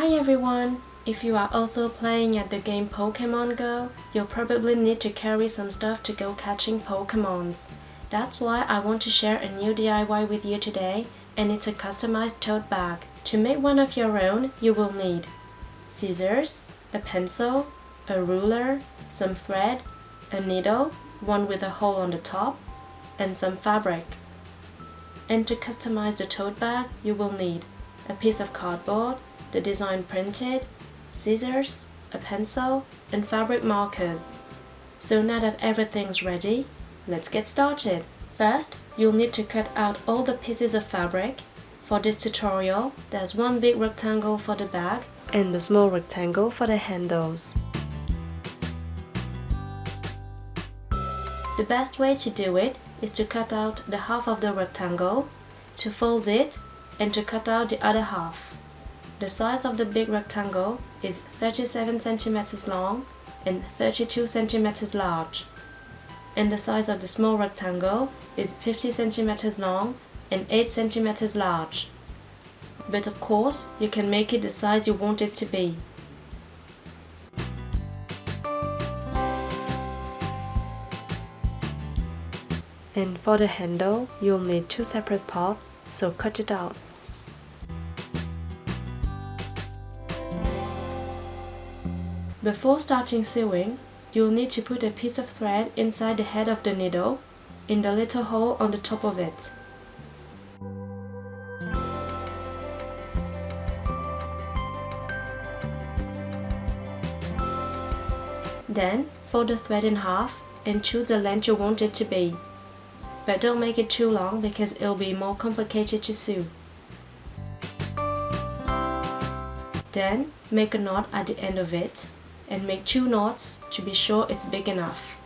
Hi everyone! If you are also playing at the game Pokémon Go, you'll probably need to carry some stuff to go catching Pokémons. That's why I want to share a new DIY with you today, and it's a customized tote bag. To make one of your own, you will need scissors, a pencil, a ruler, some thread, a needle, one with a hole on the top, and some fabric. And to customize the tote bag, you will need a piece of cardboard, the design printed, scissors, a pencil, and fabric markers. So now that everything's ready, let's get started. First, you'll need to cut out all the pieces of fabric. For this tutorial, there's one big rectangle for the bag and a small rectangle for the handles. The best way to do it is to cut out the half of the rectangle, to fold it, and to cut out the other half. The size of the big rectangle is 37 cm long and 32 cm large, and the size of the small rectangle is 50 cm long and 8 cm large. But of course, you can make it the size you want it to be. And for the handle, you'll need two separate parts, so cut it out. Before starting sewing, you'll need to put a piece of thread inside the head of the needle, in the little hole on the top of it. Then, fold the thread in half and choose the length you want it to be. But don't make it too long because it'll be more complicated to sew. Then, make a knot at the end of it, and make 2 knots to be sure it's big enough.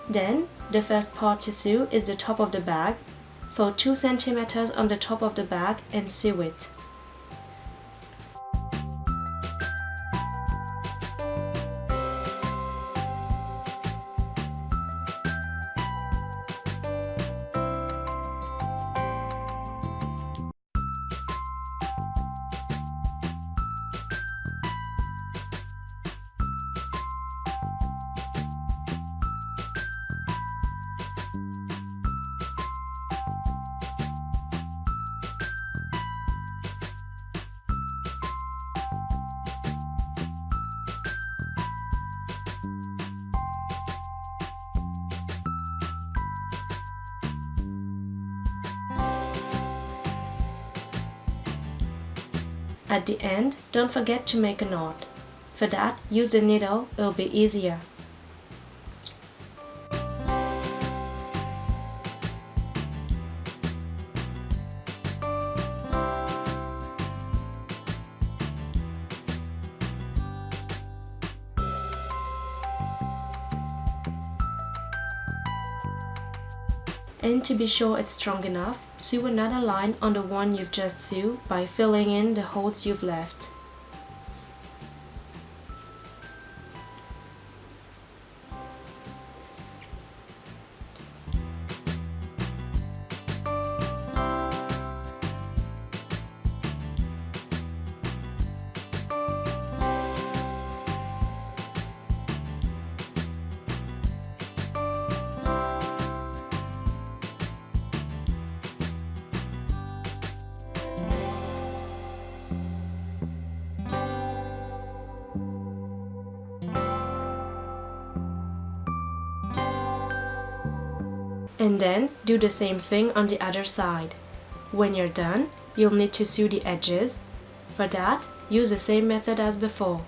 Then, the first part to sew is the top of the bag. Fold 2 cm on the top of the bag and sew it. At the end, don't forget to make a knot. For that, use the needle, it'll be easier. And to be sure it's strong enough, sew another line on the one you've just sewed by filling in the holes you've left. And then do the same thing on the other side. When you're done, you'll need to sew the edges. For that, use the same method as before.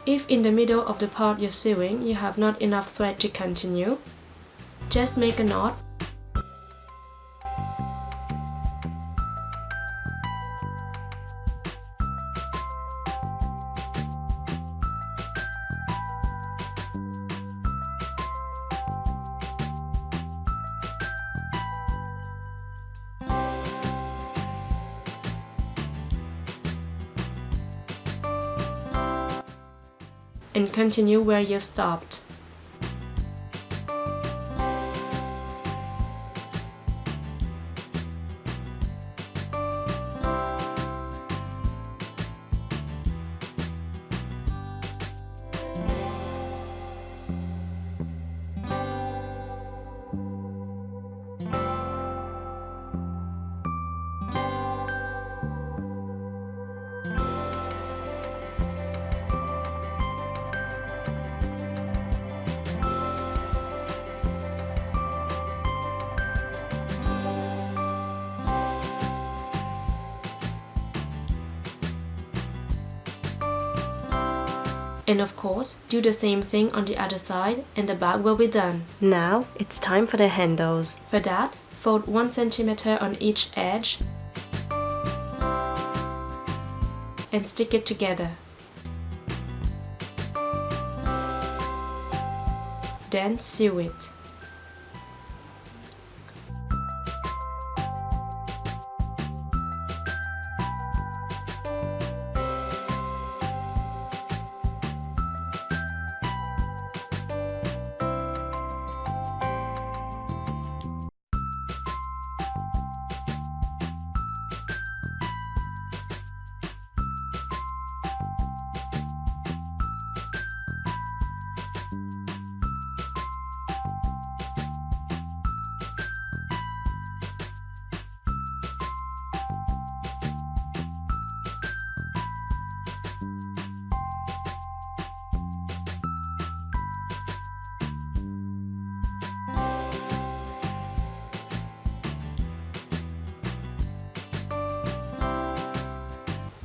If in the middle of the part you're sewing you have not enough thread to continue, just make a knot. And continue where you've stopped. And of course, do the same thing on the other side and the bag will be done. Now, it's time for the handles. For that, fold 1 cm on each edge and stick it together. Then sew it.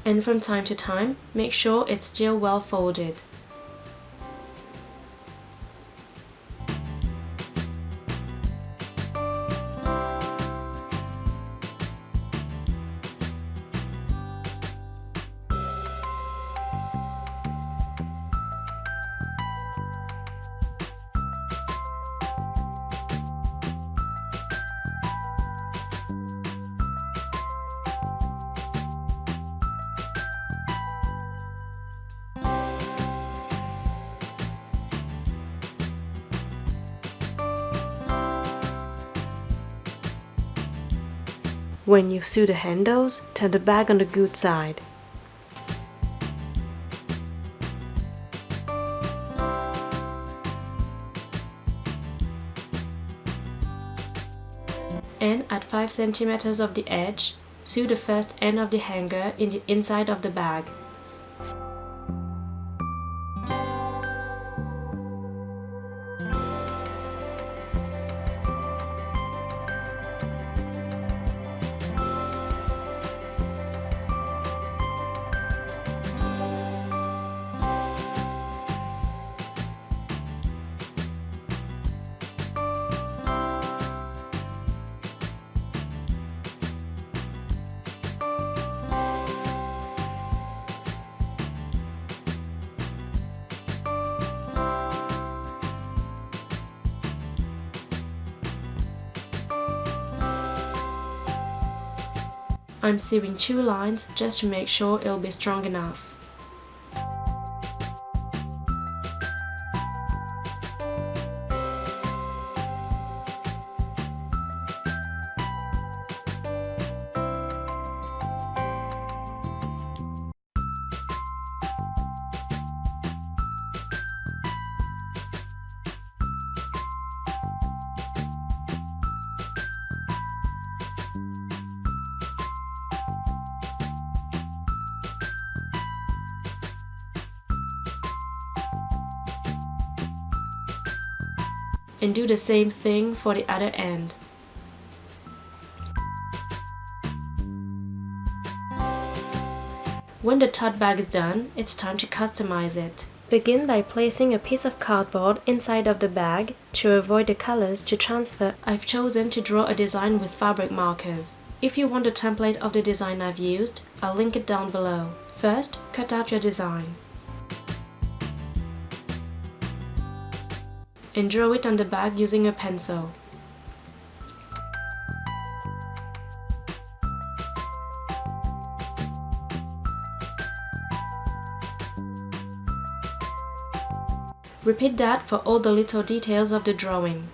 And from time to time, make sure it's still well folded. When you sew the handles, turn the bag on the good side. And at 5 cm of the edge, sew the first end of the hanger in the inside of the bag. I'm sewing 2 lines just to make sure it'll be strong enough. And do the same thing for the other end. When the tote bag is done, it's time to customize it. Begin by placing a piece of cardboard inside of the bag to avoid the colors to transfer. I've chosen to draw a design with fabric markers. If you want a template of the design I've used, I'll link it down below. First, cut out your design and draw it on the bag using a pencil. Repeat that for all the little details of the drawing.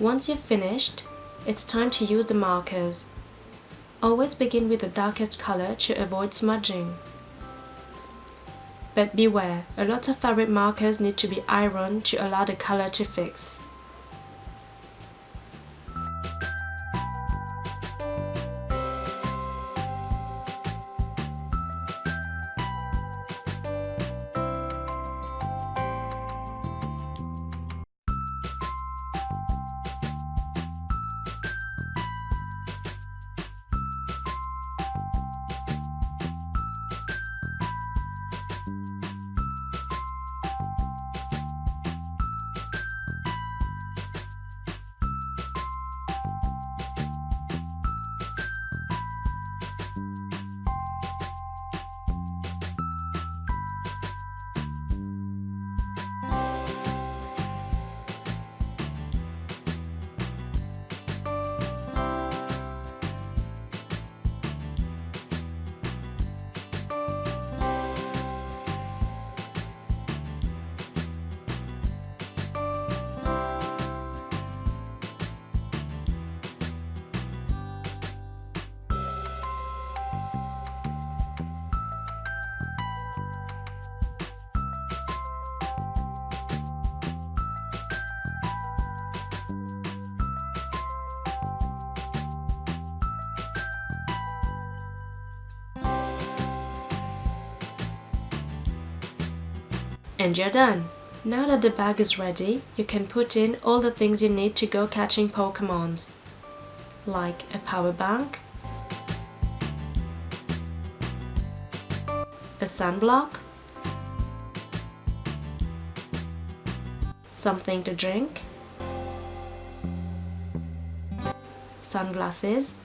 Once you've finished, it's time to use the markers. Always begin with the darkest color to avoid smudging. But beware, a lot of fabric markers need to be ironed to allow the color to fix. And you're done! Now that the bag is ready, you can put in all the things you need to go catching Pokémons, like a power bank, a sunblock, something to drink, sunglasses,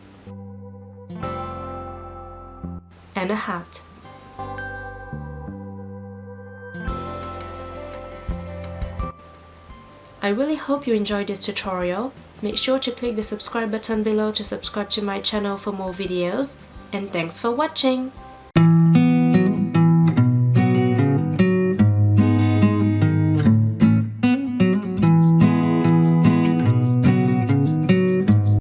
and a hat. I really hope you enjoyed this tutorial. Make sure to click the subscribe button below to subscribe to my channel for more videos. And thanks for watching!